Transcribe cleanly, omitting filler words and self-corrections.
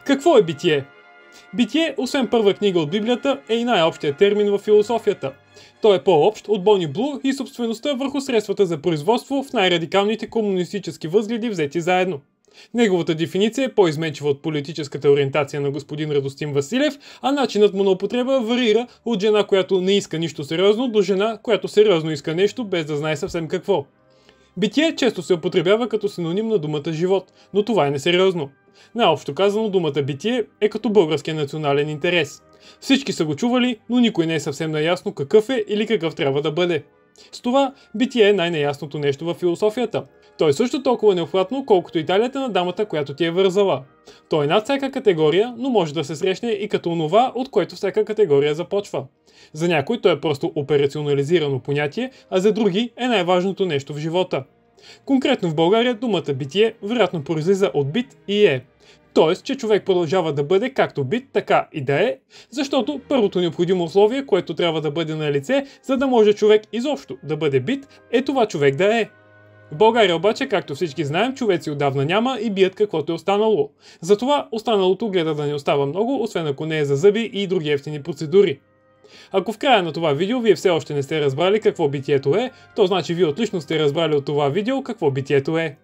Какво е битие? Битие, освен първа книга от Библията, е и най-общият термин в философията. Той е по-общ от Бони Блу и собствеността върху средствата за производство в най-радикалните комунистически възгледи взети заедно. Неговата дефиниция е по-изменчива от политическата ориентация на господин Радостин Василев, а начинът му на употреба варира от жена, която не иска нищо сериозно, до жена, която сериозно иска нещо, без да знае съвсем какво. Битие често се употребява като синоним на думата живот, но това е несериозно. Най-общо казано, думата битие е като българския национален интерес. Всички са го чували, но никой не е съвсем наясно какъв е или какъв трябва да бъде. С това, битие е най-неясното нещо във философията. То е също толкова необхватно, колкото и талията на дамата, която ти е вързала. То е над всяка категория, но може да се срещне и като онова, от което всяка категория започва. За някой то е просто операционализирано понятие, а за други е най-важното нещо в живота. Конкретно в България думата битие вероятно произлиза от бит и е. Тоест, че човек продължава да бъде както бит, така и да е, защото първото необходимо условие, което трябва да бъде на лице, за да може човек изобщо да бъде бит, е това човек да е. В България обаче, както всички знаем, човеци отдавна няма и бият каквото е останало. Затова останалото гледа да не остава много, освен ако не е за зъби и други евтини процедури. Ако в края на това видео вие все още не сте разбрали какво битието е, то значи вие отлично сте разбрали от това видео какво битието е.